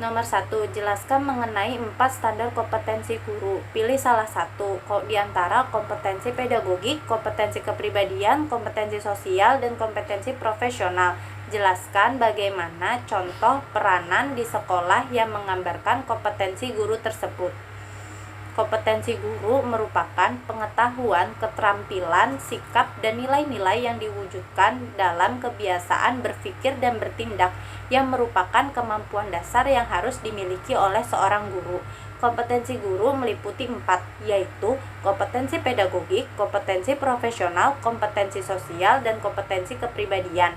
Nomor 1, jelaskan mengenai 4 standar kompetensi guru. Pilih salah satu di antara kompetensi pedagogik, kompetensi kepribadian, kompetensi sosial, dan kompetensi profesional. Jelaskan bagaimana contoh peranan di sekolah yang menggambarkan kompetensi guru tersebut. Kompetensi guru merupakan pengetahuan, keterampilan, sikap, dan nilai-nilai yang diwujudkan dalam kebiasaan berpikir dan bertindak yang merupakan kemampuan dasar yang harus dimiliki oleh seorang guru. Kompetensi guru meliputi 4, yaitu kompetensi pedagogik, kompetensi profesional, kompetensi sosial, dan kompetensi kepribadian.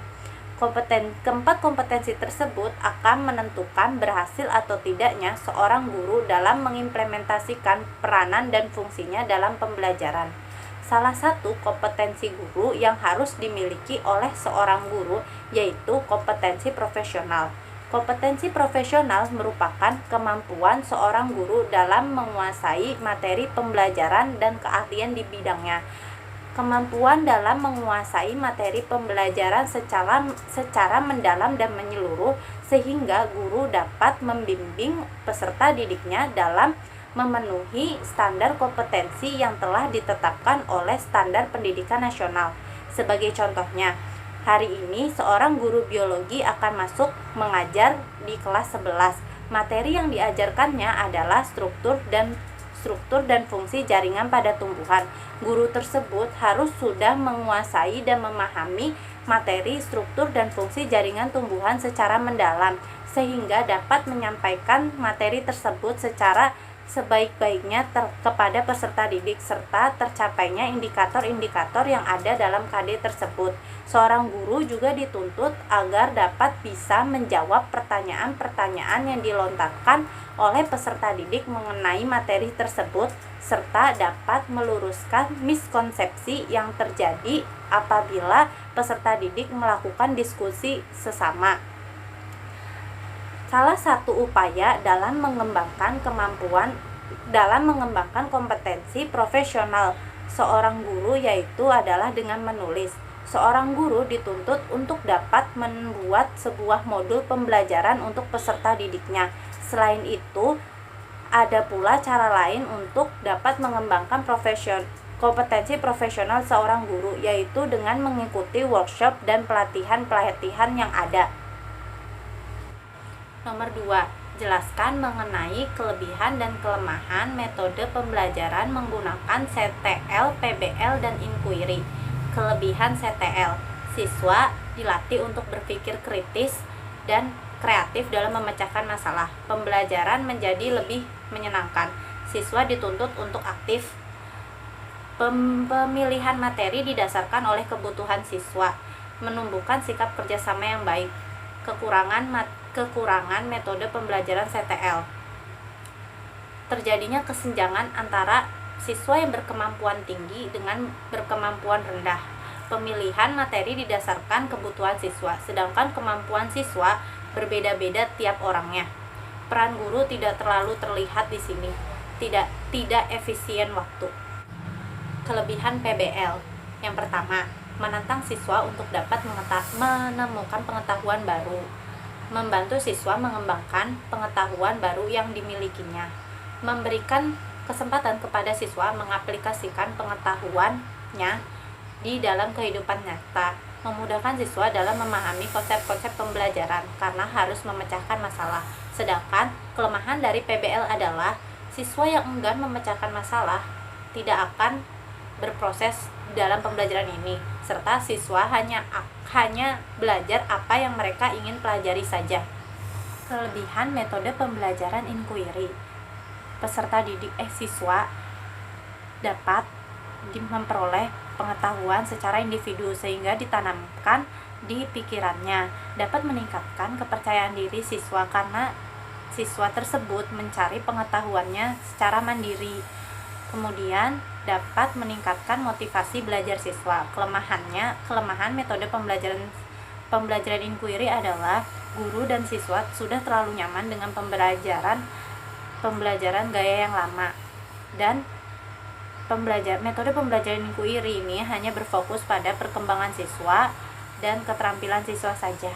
Keempat kompetensi tersebut akan menentukan berhasil atau tidaknya seorang guru dalam mengimplementasikan peranan dan fungsinya dalam pembelajaran. Salah satu kompetensi guru yang harus dimiliki oleh seorang guru yaitu kompetensi profesional. Kompetensi profesional merupakan kemampuan seorang guru dalam menguasai materi pembelajaran dan keahlian di bidangnya. Kemampuan dalam menguasai materi pembelajaran secara mendalam dan menyeluruh sehingga guru dapat membimbing peserta didiknya dalam memenuhi standar kompetensi yang telah ditetapkan oleh Standar Pendidikan Nasional. Sebagai contohnya, hari ini seorang guru biologi akan masuk mengajar di kelas 11. Materi yang diajarkannya adalah struktur dan fungsi jaringan pada tumbuhan. Guru tersebut harus sudah menguasai dan memahami materi, struktur, dan fungsi jaringan tumbuhan secara mendalam, sehingga dapat menyampaikan materi tersebut secara sebaik-baiknya kepada peserta didik, serta tercapainya indikator-indikator yang ada dalam KD tersebut. Seorang guru juga dituntut agar dapat bisa menjawab pertanyaan-pertanyaan yang dilontarkan oleh peserta didik mengenai materi tersebut, serta dapat meluruskan miskonsepsi yang terjadi apabila peserta didik melakukan diskusi sesama. Salah satu upaya dalam mengembangkan kompetensi profesional seorang guru yaitu adalah dengan menulis. Seorang guru dituntut untuk dapat membuat sebuah modul pembelajaran untuk peserta didiknya. Selain itu, ada pula cara lain untuk dapat mengembangkan kompetensi profesional seorang guru, yaitu dengan mengikuti workshop dan pelatihan-pelatihan yang ada. Nomor 2, jelaskan mengenai kelebihan dan kelemahan metode pembelajaran menggunakan CTL, PBL, dan inquiry. Kelebihan CTL, siswa dilatih untuk berpikir kritis dan kreatif dalam memecahkan masalah. Pembelajaran menjadi lebih menyenangkan. Siswa dituntut untuk aktif. Pemilihan materi didasarkan oleh kebutuhan siswa, menumbuhkan sikap kerjasama yang baik. Kekurangan metode pembelajaran CTL, terjadinya kesenjangan antara siswa yang berkemampuan tinggi dengan berkemampuan rendah. Pemilihan materi didasarkan kebutuhan siswa, sedangkan kemampuan siswa berbeda-beda tiap orangnya. Peran guru tidak terlalu terlihat di sini, tidak efisien waktu. Kelebihan PBL, yang pertama, menantang siswa untuk dapat menemukan pengetahuan baru, membantu siswa mengembangkan pengetahuan baru yang dimilikinya, memberikan kesempatan kepada siswa mengaplikasikan pengetahuannya di dalam kehidupan nyata, memudahkan siswa dalam memahami konsep-konsep pembelajaran karena harus memecahkan masalah. Sedangkan kelemahan dari PBL adalah siswa yang enggan memecahkan masalah tidak akan berproses dalam pembelajaran ini, serta siswa hanya belajar apa yang mereka ingin pelajari saja. Kelebihan metode pembelajaran inquiry, peserta didik siswa dapat memperoleh pengetahuan secara individu sehingga ditanamkan di pikirannya, dapat meningkatkan kepercayaan diri siswa karena siswa tersebut mencari pengetahuannya secara mandiri. Kemudian dapat meningkatkan motivasi belajar siswa. Kelemahan metode pembelajaran inquiry adalah guru dan siswa sudah terlalu nyaman dengan pembelajaran gaya yang lama, dan metode pembelajaran inquiry ini hanya berfokus pada perkembangan siswa dan keterampilan siswa saja.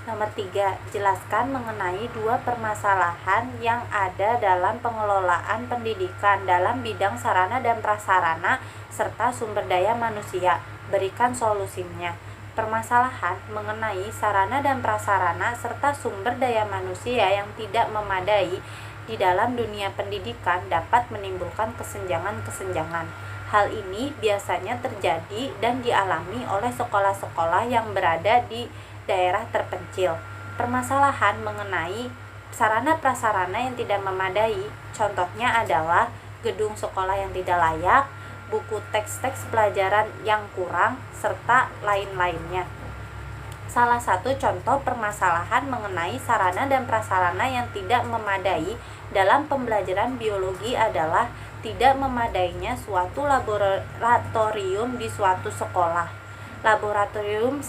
Nomor 3, jelaskan mengenai dua permasalahan yang ada dalam pengelolaan pendidikan dalam bidang sarana dan prasarana serta sumber daya manusia. Berikan solusinya. Permasalahan mengenai sarana dan prasarana serta sumber daya manusia yang tidak memadai di dalam dunia pendidikan dapat menimbulkan kesenjangan-kesenjangan. Hal ini biasanya terjadi dan dialami oleh sekolah-sekolah yang berada di daerah terpencil. Permasalahan mengenai sarana prasarana yang tidak memadai, contohnya adalah gedung sekolah yang tidak layak, buku teks-teks pelajaran yang kurang, serta lain-lainnya. Salah satu contoh permasalahan mengenai sarana dan prasarana yang tidak memadai dalam pembelajaran biologi adalah tidak memadainya suatu laboratorium di suatu sekolah. Laboratorium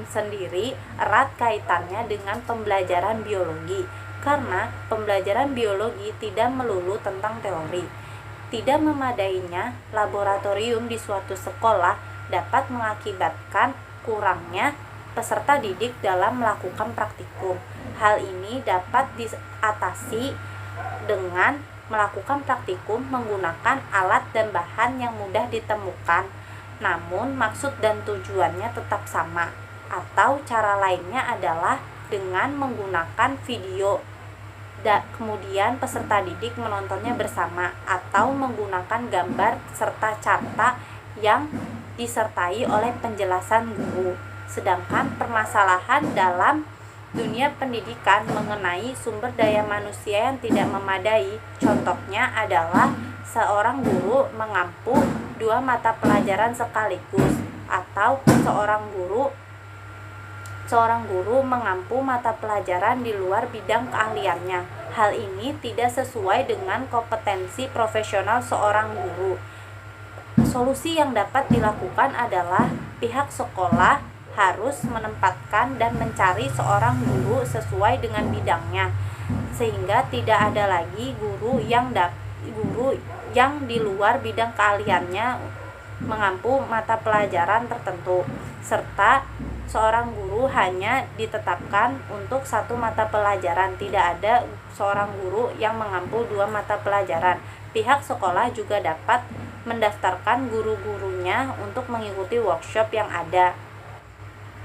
sendiri erat kaitannya dengan pembelajaran biologi, karena pembelajaran biologi tidak melulu tentang teori. Tidak memadainya laboratorium di suatu sekolah dapat mengakibatkan kurangnya peserta didik dalam melakukan praktikum. Hal ini dapat diatasi dengan melakukan praktikum menggunakan alat dan bahan yang mudah ditemukan, namun maksud dan tujuannya tetap sama. Atau cara lainnya adalah dengan menggunakan video, kemudian peserta didik menontonnya bersama, atau menggunakan gambar serta carta yang disertai oleh penjelasan guru. Sedangkan permasalahan dalam dunia pendidikan mengenai sumber daya manusia yang tidak memadai, contohnya adalah seorang guru mengampu dua mata pelajaran sekaligus, atau seorang guru mengampu mata pelajaran di luar bidang keahliannya. Hal ini tidak sesuai dengan kompetensi profesional seorang guru. Solusi yang dapat dilakukan adalah pihak sekolah harus menempatkan dan mencari seorang guru sesuai dengan bidangnya, sehingga tidak ada lagi guru yang di luar bidang keahliannya mengampu mata pelajaran tertentu, serta seorang guru hanya ditetapkan untuk satu mata pelajaran. Tidak ada seorang guru yang mengampu dua mata pelajaran. Pihak sekolah juga dapat mendaftarkan guru-gurunya untuk mengikuti workshop yang ada.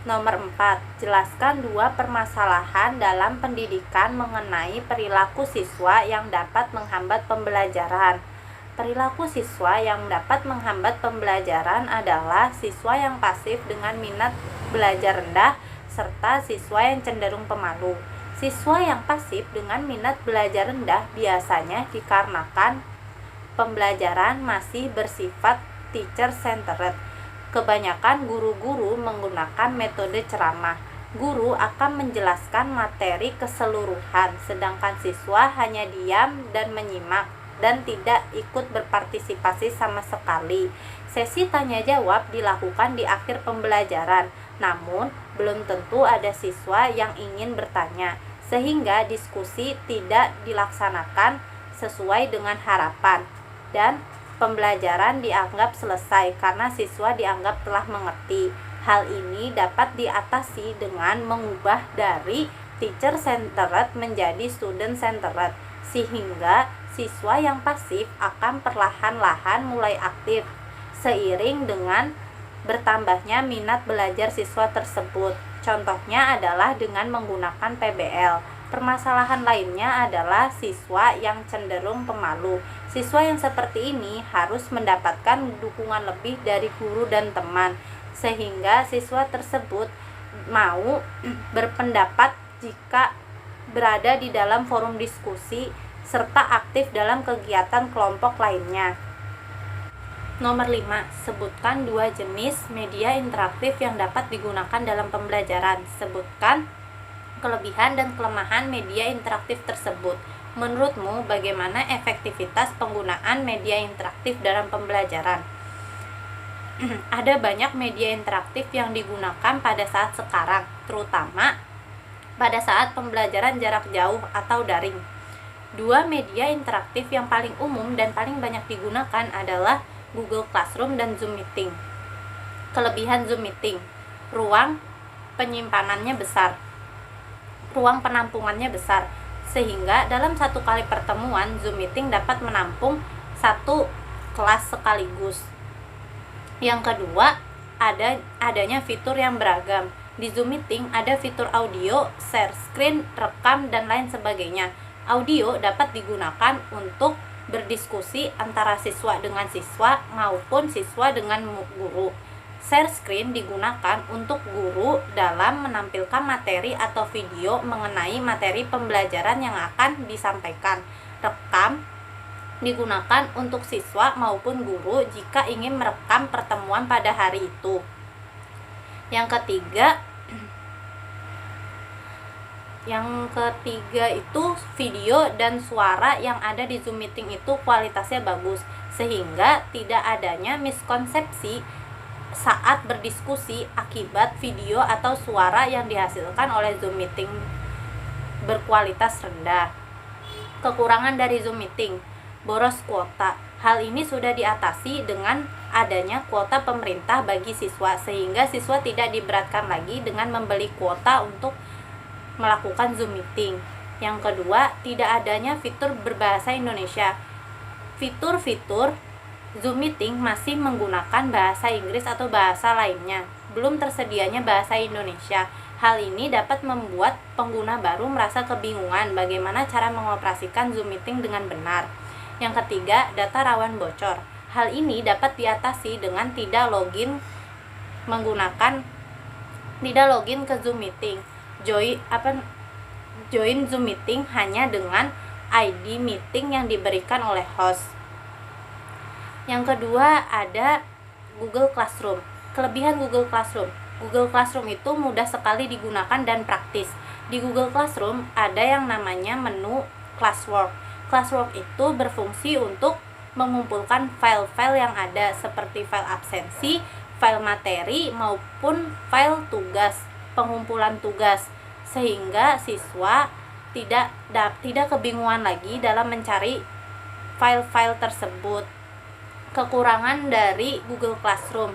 Nomor 4, jelaskan dua permasalahan dalam pendidikan mengenai perilaku siswa yang dapat menghambat pembelajaran. Perilaku siswa yang dapat menghambat pembelajaran adalah siswa yang pasif dengan minat belajar rendah serta siswa yang cenderung pemalu. Siswa yang pasif dengan minat belajar rendah biasanya dikarenakan pembelajaran masih bersifat teacher-centered. Kebanyakan guru-guru menggunakan metode ceramah. Guru akan menjelaskan materi keseluruhan, sedangkan siswa hanya diam dan menyimak dan tidak ikut berpartisipasi sama sekali. Sesi tanya jawab dilakukan di akhir pembelajaran, namun belum tentu ada siswa yang ingin bertanya, sehingga diskusi tidak dilaksanakan sesuai dengan harapan, dan pembelajaran dianggap selesai karena siswa dianggap telah mengerti. Hal ini dapat diatasi dengan mengubah dari teacher-centered menjadi student-centered, sehingga siswa yang pasif akan perlahan-lahan mulai aktif seiring dengan bertambahnya minat belajar siswa tersebut. Contohnya adalah dengan menggunakan PBL. Permasalahan lainnya adalah siswa yang cenderung pemalu. Siswa yang seperti ini harus mendapatkan dukungan lebih dari guru dan teman, sehingga siswa tersebut mau berpendapat jika berada di dalam forum diskusi serta aktif dalam kegiatan kelompok lainnya. Nomor 5, sebutkan dua jenis media interaktif yang dapat digunakan dalam pembelajaran. Sebutkan kelebihan dan kelemahan media interaktif tersebut. Menurutmu, bagaimana efektivitas penggunaan media interaktif dalam pembelajaran? Ada banyak media interaktif yang digunakan pada saat sekarang, terutama pada saat pembelajaran jarak jauh atau daring. Dua media interaktif yang paling umum dan paling banyak digunakan adalah Google Classroom dan Zoom Meeting. Kelebihan Zoom Meeting: ruang penyimpanannya besar, ruang penampungannya besar, sehingga dalam satu kali pertemuan Zoom meeting dapat menampung satu kelas sekaligus. Yang kedua, adanya fitur yang beragam. Di Zoom meeting ada fitur audio, share screen, rekam, dan lain sebagainya. Audio dapat digunakan untuk berdiskusi antara siswa dengan siswa maupun siswa dengan guru. Share screen digunakan untuk guru dalam menampilkan materi atau video mengenai materi pembelajaran yang akan disampaikan. Rekam digunakan untuk siswa maupun guru jika ingin merekam pertemuan pada hari itu. Yang ketiga itu video dan suara yang ada di Zoom meeting itu kualitasnya bagus, sehingga tidak adanya miskonsepsi saat berdiskusi akibat video atau suara yang dihasilkan oleh Zoom meeting berkualitas rendah. Kekurangan dari Zoom meeting: boros kuota. Hal ini sudah diatasi dengan adanya kuota pemerintah bagi siswa, sehingga siswa tidak diberatkan lagi dengan membeli kuota untuk melakukan Zoom meeting. Yang kedua, tidak adanya fitur berbahasa Indonesia. Fitur-fitur Zoom meeting masih menggunakan bahasa Inggris atau bahasa lainnya, belum tersedianya bahasa Indonesia. Hal ini dapat membuat pengguna baru merasa kebingungan bagaimana cara mengoperasikan Zoom meeting dengan benar. Yang ketiga, data rawan bocor. Hal ini dapat diatasi dengan tidak login ke Zoom meeting. Join Zoom meeting hanya dengan ID meeting yang diberikan oleh host. Yang kedua, ada Google Classroom. Kelebihan Google Classroom: Google Classroom itu mudah sekali digunakan dan praktis. Di Google Classroom ada yang namanya menu Classwork. Classwork itu berfungsi untuk mengumpulkan file-file yang ada, seperti file absensi, file materi, maupun file tugas, pengumpulan tugas, sehingga siswa tidak kebingungan lagi dalam mencari file-file tersebut. Kekurangan dari Google Classroom: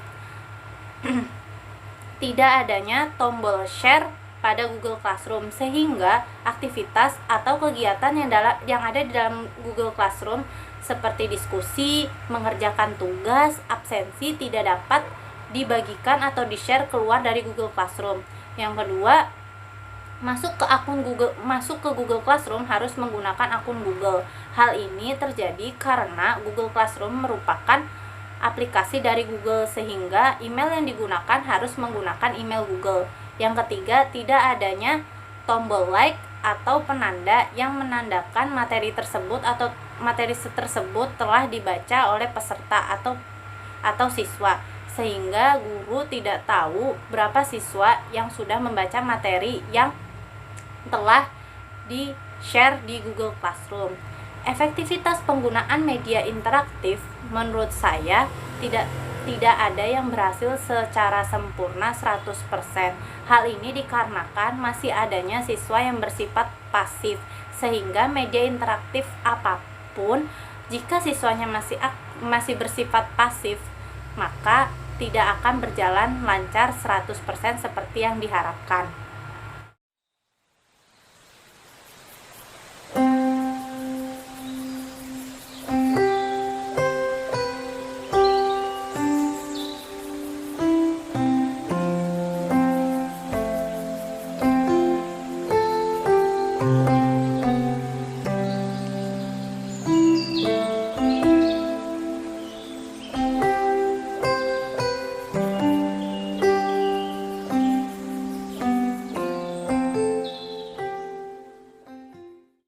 tidak adanya tombol share pada Google Classroom, sehingga aktivitas atau kegiatan yang ada di dalam Google Classroom seperti diskusi, mengerjakan tugas, absensi tidak dapat dibagikan atau di-share keluar dari Google Classroom. Yang kedua, masuk ke Google Classroom harus menggunakan akun Google. Hal ini terjadi karena Google Classroom merupakan aplikasi dari Google, sehingga email yang digunakan harus menggunakan email Google. Yang ketiga, tidak adanya tombol like atau penanda yang menandakan materi tersebut telah dibaca oleh peserta atau siswa, sehingga guru tidak tahu berapa siswa yang sudah membaca materi yang telah di-share di Google Classroom. Efektivitas penggunaan media interaktif menurut saya tidak ada yang berhasil secara sempurna 100%. Hal ini dikarenakan masih adanya siswa yang bersifat pasif, sehingga media interaktif apapun, jika siswanya masih bersifat pasif, maka tidak akan berjalan lancar 100% seperti yang diharapkan.